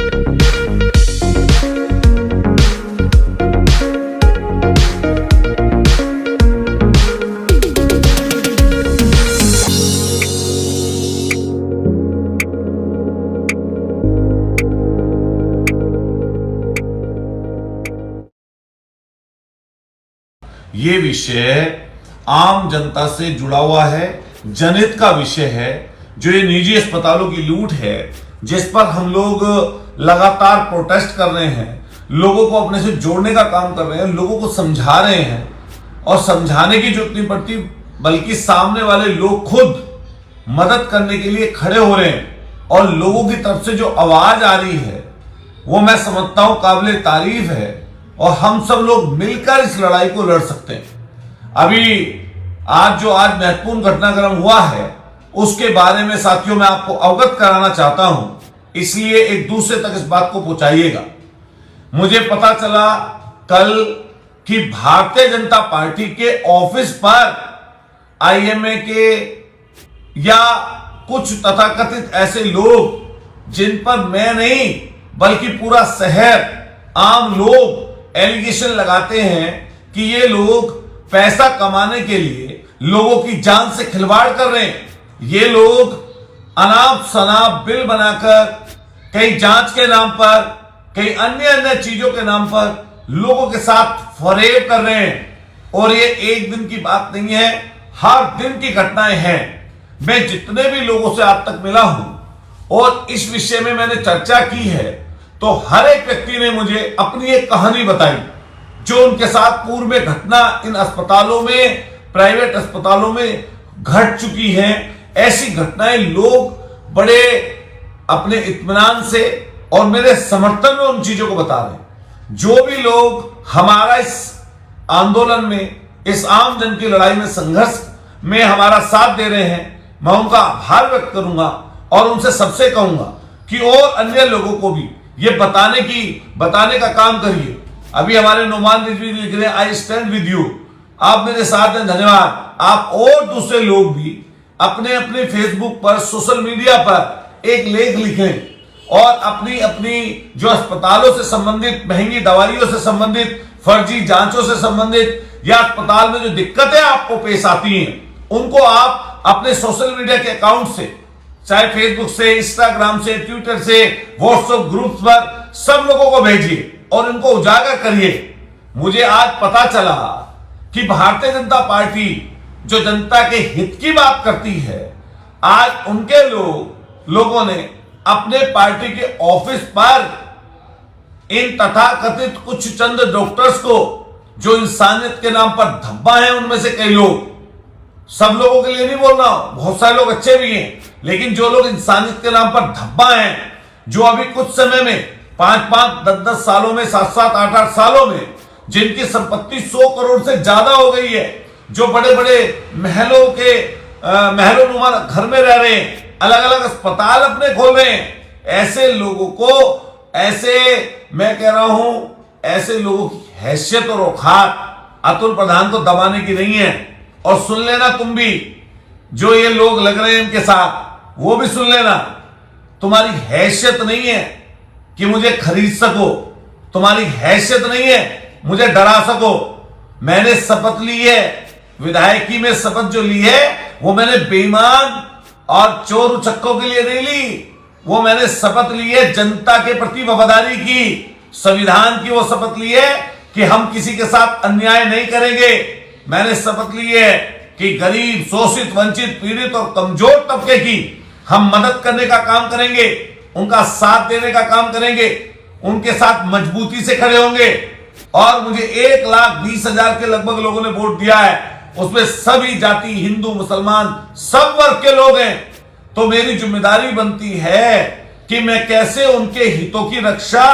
ये विषय आम जनता से जुड़ा हुआ है, जनहित का विषय है। जो ये निजी अस्पतालों की लूट है, जिस पर हम लोग लगातार प्रोटेस्ट कर रहे हैं, लोगों को अपने से जोड़ने का काम कर रहे हैं, लोगों को समझा रहे हैं, और समझाने की जरूरत नहीं पड़ती, बल्कि सामने वाले लोग खुद मदद करने के लिए खड़े हो रहे हैं। और लोगों की तरफ से जो आवाज आ रही है वो मैं समझता हूं काबिले तारीफ है, और हम सब लोग मिलकर इस लड़ाई को लड़ सकते हैं। अभी आज महत्वपूर्ण घटनाक्रम हुआ है, उसके बारे में साथियों मैं आपको अवगत कराना चाहता हूं, इसलिए एक दूसरे तक इस बात को पहुंचाइएगा। मुझे पता चला कल कि भारतीय जनता पार्टी के ऑफिस पर आईएमए के या कुछ तथाकथित ऐसे लोग, जिन पर मैं नहीं बल्कि पूरा शहर, आम लोग एलिगेशन लगाते हैं कि ये लोग पैसा कमाने के लिए लोगों की जान से खिलवाड़ कर रहे हैं। ये लोग अनाप शनाप बिल बनाकर कई जांच के नाम पर, कई अन्य चीजों के नाम पर लोगों के साथ फरेब कर रहे हैं। और ये एक दिन की बात नहीं है, हर दिन की घटनाएं हैं। मैं जितने भी लोगों से आज तक मिला हूं और इस विषय में मैंने चर्चा की है, तो हर एक व्यक्ति ने मुझे अपनी एक कहानी बताई जो उनके साथ पूर्व में घटना इन अस्पतालों में, प्राइवेट अस्पतालों में घट चुकी है। ऐसी घटनाएं लोग बड़े अपने इत्मीनान से और मेरे समर्थन में उन चीजों को बता रहे हैं। जो भी लोग हमारा इस आंदोलन में, इस आम जन की लड़ाई में, संघर्ष में हमारा साथ दे रहे हैं, मैं उनका आभार व्यक्त करूंगा और उनसे सबसे कहूंगा कि और अन्य लोगों को भी ये बताने का काम करिए। अभी हमारे नोमान रिजवी लिख रहे हैं, आई स्टैंड विद यू, आप मेरे साथ हैं, धन्यवाद। आप और दूसरे लोग भी अपने अपने फेसबुक पर, सोशल मीडिया पर एक लेख लिखें और अपनी अपनी जो अस्पतालों से संबंधित, महंगी दवाइयों से संबंधित, फर्जी जांचों से संबंधित या अस्पताल में जो दिक्कतें आपको पेश आती हैं, उनको आप अपने सोशल मीडिया के अकाउंट से, चाहे फेसबुक से, इंस्टाग्राम से, ट्विटर से, व्हाट्सएप ग्रुप्स पर सब लोगों को भेजिए और इनको उजागर करिए। मुझे आज पता चला कि भारतीय जनता पार्टी जो जनता के हित की बात करती है, आज उनके लोगों ने अपने पार्टी के ऑफिस पर इन तथाकथित कुछ चंद डॉक्टर्स को, जो इंसानियत के नाम पर धब्बा हैं, उनमें से कई लोग, सब लोगों के लिए नहीं बोल रहा हूं, बहुत सारे लोग अच्छे भी हैं, लेकिन जो लोग इंसानियत के नाम पर धब्बा हैं, जो अभी कुछ समय में 5-5, 10-10 सालों में, 7-7, 8-8 सालों में जिनकी संपत्ति 100 करोड़ से ज्यादा हो गई है, जो बड़े बड़े महलों नुमा घर में रह रहे हैं, अलग अलग अस्पताल अपने खोल रहे हैं, ऐसे लोगों को, ऐसे मैं कह रहा हूं, ऐसे लोगों की हैसियत और औकात अतुल प्रधान को दबाने की नहीं है। और सुन लेना तुम भी, जो ये लोग लग रहे हैं इनके साथ, वो भी सुन लेना, तुम्हारी हैसियत नहीं है कि मुझे खरीद सको, तुम्हारी हैसियत नहीं है मुझे डरा सको। मैंने शपथ ली है, विधायकी में शपथ जो ली है, वो मैंने बेईमान और चोर उचक्कों के लिए नहीं ली, वो मैंने शपथ ली है जनता के प्रति वफादारी की, संविधान की वो शपथ ली है कि हम किसी के साथ अन्याय नहीं करेंगे। मैंने शपथ ली है कि गरीब, शोषित, वंचित, पीड़ित और कमजोर तबके की हम मदद करने का काम करेंगे, उनका साथ देने का काम करेंगे, उनके साथ मजबूती से खड़े होंगे। और मुझे 1,20,000 के लगभग लोगों ने वोट दिया है, उसमें सभी जाति, हिंदू, मुसलमान, सब वर्ग के लोग हैं। तो मेरी जिम्मेदारी बनती है कि मैं कैसे उनके हितों की रक्षा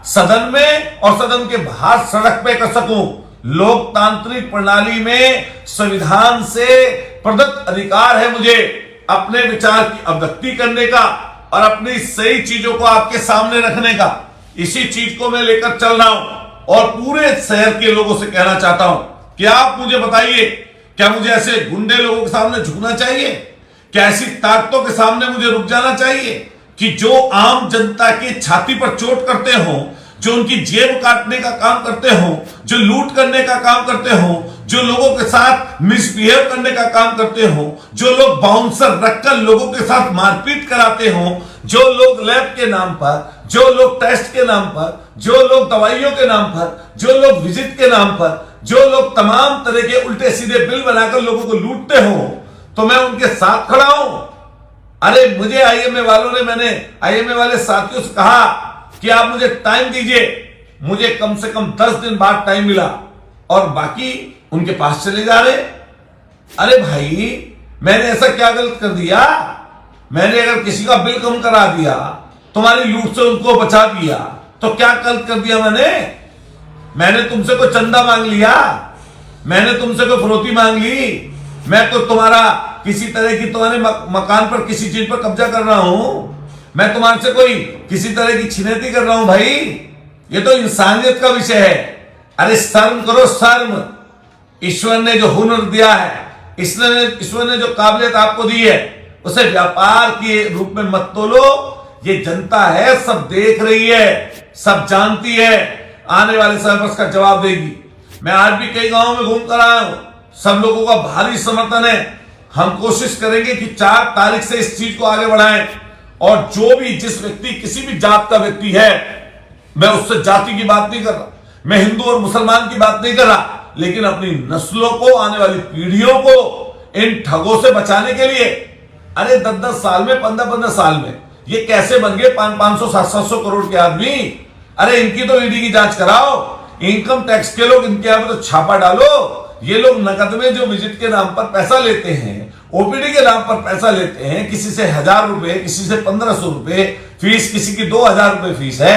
सदन में और सदन के बाहर सड़क पे कर सकूं। लोकतांत्रिक प्रणाली में संविधान से प्रदत्त अधिकार है मुझे अपने विचार की अभिव्यक्ति करने का और अपनी सही चीजों को आपके सामने रखने का। इसी चीज को मैं लेकर चल रहा हूं और पूरे शहर के लोगों से कहना चाहता हूं कि आप मुझे बताइए, क्या मुझे ऐसे गुंडे लोगों के सामने झुकना चाहिए? क्या ऐसी ताकतों के सामने मुझे रुक जाना चाहिए? कि जो आम जनता की छाती पर चोट करते हो, जो उनकी जेब काटने का काम करते हो, जो लूट करने का काम करते हो, जो लोगों के साथ मिसबिहेव करने का काम करते हो, जो लोग बाउंसर रखकर लोगों के साथ मारपीट कराते हो, जो लोग लैब के नाम पर, जो लोग टेस्ट के नाम पर, जो लोग दवाइयों के नाम पर, जो लोग विजिट के नाम पर, जो लोग तमाम तरह के उल्टे सीधे बिल बनाकर लोगों को लूटते हो, तो मैं उनके साथ खड़ा हूं। अरे मुझे आईएमए वालों ने, मैंने आईएमए वाले साथियों से कहा कि आप मुझे टाइम दीजिए, मुझे कम से कम 10 दिन बाद टाइम मिला और बाकी उनके पास चले जा रहे। अरे भाई, मैंने ऐसा क्या गलत कर दिया? मैंने अगर किसी का बिल कम करा दिया, तुम्हारी लूट से उनको बचा दिया, तो क्या गलत कर दिया मैंने तुमसे कोई चंदा मांग लिया? मैंने तुमसे कोई फिरौती मांग ली? मैं तो तुम्हारा किसी तरह की, तुम्हारे मकान पर किसी चीज पर कब्जा कर रहा हूं? मैं तुम्हारे से कोई किसी तरह की छिनैती कर रहा हूं? भाई, ये तो इंसानियत का विषय है। अरे शर्म करो, शर्म। ईश्वर ने जो हुनर दिया है, ईश्वर ने जो काबिलियत आपको दी है, उसे व्यापार के रूप में मत तोलो। ये जनता है, सब देख रही है, सब जानती है, आने वाले समय पर उसका जवाब देगी। मैं आज भी कई गांवों में घूम कर आया हूं, सब लोगों का भारी समर्थन है। हम कोशिश करेंगे कि 4 तारीख से इस चीज को आगे बढ़ाएं, और जो भी, जिस व्यक्ति, किसी भी जात का व्यक्ति है, मैं उससे जाति की बात नहीं कर रहा, मैं हिंदू और मुसलमान की बात नहीं कर रहा, लेकिन अपनी नस्लों को, आने वाली पीढ़ियों को इन ठगों से बचाने के लिए, अरे 10-10 साल में, 15-15 साल में ये कैसे बन गए 500, 700 करोड़ के आदमी? अरे इनकी तो ईडी की जांच कराओ, इनकम टैक्स के लोग इनके यहां पर तो छापा डालो। ये लोग नकद में जो विजिट के नाम पर पैसा लेते हैं, ओपीडी के नाम पर पैसा लेते हैं, किसी से 1000 रुपए, किसी से 1500 रुपए फीस, किसी की 2000 रुपए फीस है,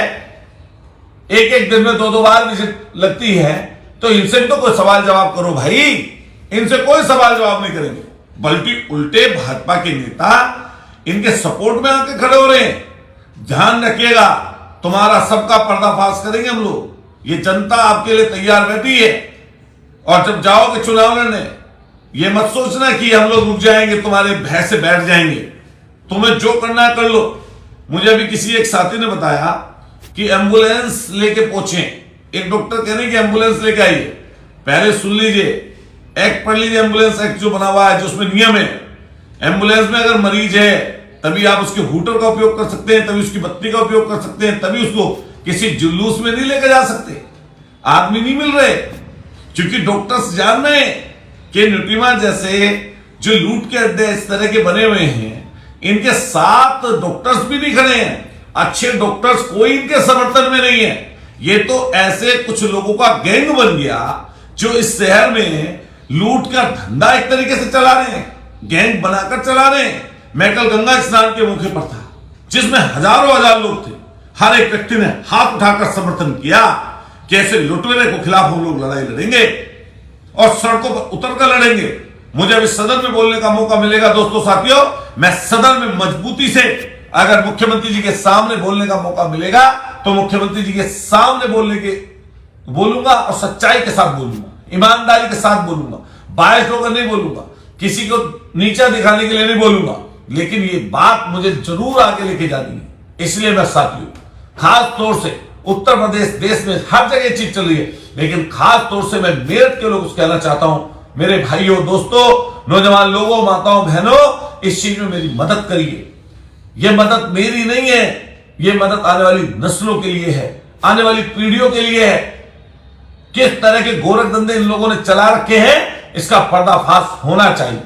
एक दिन में 2-2 बार विजिट लगती है, तो इनसे भी तो कोई सवाल जवाब करो भाई। इनसे कोई सवाल जवाब नहीं करेंगे, बल्कि उल्टे भाजपा के नेता इनके सपोर्ट में आके खड़े हो रहे हैं। ध्यान रखिएगा, तुम्हारा सबका पर्दाफाश करेंगे हम लोग। ये जनता आपके लिए तैयार बैठी है, और जब जाओगे चुनाव लड़ने, ये मत सोचना कि हम लोग रुक जाएंगे, तुम्हारे भय से बैठ जाएंगे। तुम्हें जो करना है कर लो। मुझे अभी किसी एक साथी ने बताया कि एम्बुलेंस लेके पहुंचे, एक डॉक्टर कह रहे कि एम्बुलेंस लेके आइए। पहले सुन लीजिए, एक्ट पढ़ लीजिए, एम्बुलेंस एक्ट जो बना हुआ है, जो उसमें नियम है, एम्बुलेंस में अगर मरीज है तभी आप उसके हूटर का उपयोग कर सकते हैं, तभी उसकी बत्ती का उपयोग कर सकते हैं, तभी उसको किसी जुलूस में नहीं लेकर जा सकते। आदमी नहीं मिल रहे, क्योंकि डॉक्टर्स जान रहे हैं कि न्यूट्रीमा जैसे जो लूट के अड्डे इस तरह के बने हुए हैं, इनके साथ डॉक्टर्स भी नहीं खड़े हैं। अच्छे डॉक्टर्स कोई इनके समर्थन में नहीं है। ये तो ऐसे कुछ लोगों का गैंग बन गया जो इस शहर में लूट का धंधा एक तरीके से चला रहे हैं, गैंग बनाकर चला रहे हैं। मैं कल गंगा स्नान के मौके पर था, जिसमें हजार लोग थे। हर एक व्यक्ति ने हाथ उठाकर समर्थन किया कि ऐसे लुटेरे को खिलाफ हम लोग लड़ाई लड़ेंगे और सड़कों पर उतरकर लड़ेंगे। मुझे अभी सदन में बोलने का मौका मिलेगा दोस्तों, साथियों, मैं सदन में मजबूती से, अगर मुख्यमंत्री जी के सामने बोलने का मौका मिलेगा तो मुख्यमंत्री जी के सामने बोलूंगा और सच्चाई के साथ बोलूंगा, ईमानदारी के साथ बोलूंगा, बायस होकर नहीं बोलूंगा, किसी को नीचा दिखाने के लिए नहीं बोलूंगा। लेकिन ये बात मुझे जरूर आगे लेके जानी है। इसलिए मैं साथियों, खास तौर से उत्तर प्रदेश, देश में हर जगह चीज चल रही है, लेकिन खास तौर से मैं मेरठ के लोगों से कहना चाहता हूं, मेरे भाइयों, दोस्तों, नौजवान लोगों, माताओं, बहनों, इस चीज में मेरी मदद करिए। यह मदद मेरी नहीं है, यह मदद आने वाली नस्लों के लिए है, आने वाली पीढ़ियों के लिए है। किस तरह के गोरख धंधे इन लोगों ने चला रखे हैं, इसका पर्दाफाश होना चाहिए,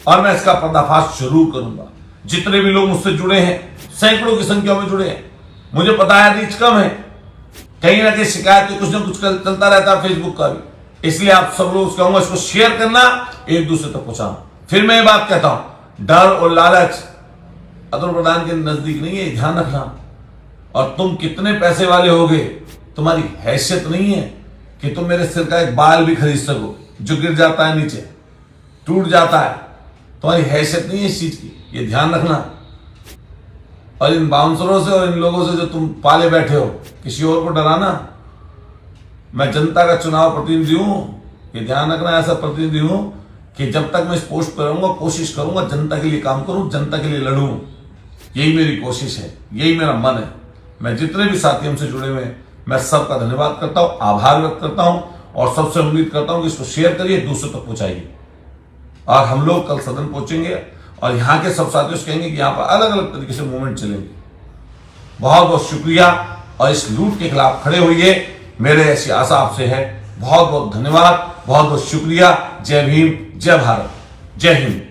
और मैं इसका पर्दाफाश जरूर करूंगा। जितने भी लोग मुझसे जुड़े हैं, सैकड़ों की संख्या में जुड़े हैं, मुझे पता है रीच कम है, कहीं ना कहीं शिकायत कुछ ना कुछ चलता रहता है फेसबुक का भी। इसलिए आप सब लोग कहूंगा, इसको शेयर करना, एक दूसरे तक पहुंचाना। फिर मैं ये बात कहता हूं, डर और लालच अतुल प्रधान के नजदीक नहीं है, ध्यान रखना। और तुम कितने पैसे वाले होगे, तुम्हारी हैसियत नहीं है कि तुम मेरे सिर का एक बाल भी खरीद सको, जो गिर जाता है नीचे, टूट जाता है। तुम्हारी हैसियत नहीं है इस चीज की, ये ध्यान रखना। और इन बाउंसरों से और इन लोगों से जो तुम पाले बैठे हो, किसी और को डराना। मैं जनता का चुनाव प्रतिनिधि हूं, ये ध्यान रखना, ऐसा प्रतिनिधि हूं कि जब तक मैं इस पोस्ट पर रहूंगा, कोशिश करूंगा जनता के लिए काम करूं, जनता के लिए लड़ूं। यही मेरी कोशिश है, यही मेरा मन है। मैं जितने भी साथी हमसे जुड़े हुए हैं, मैं सबका धन्यवाद करता हूं, आभार व्यक्त करता हूं और सबसे उम्मीद करता हूं कि इसको शेयर करिए, दूसरों तक पहुंचाइए। और हम लोग कल सदन पहुंचेंगे और यहाँ के सब साथियों से कहेंगे कि यहाँ पर अलग अलग तरीके से मूवमेंट चलेंगे। बहुत बहुत शुक्रिया और इस लूट के खिलाफ खड़े होइए, मेरे ऐसी आशा आपसे है। बहुत बहुत धन्यवाद, बहुत बहुत शुक्रिया। जय भीम, जय भारत, जय हिंद।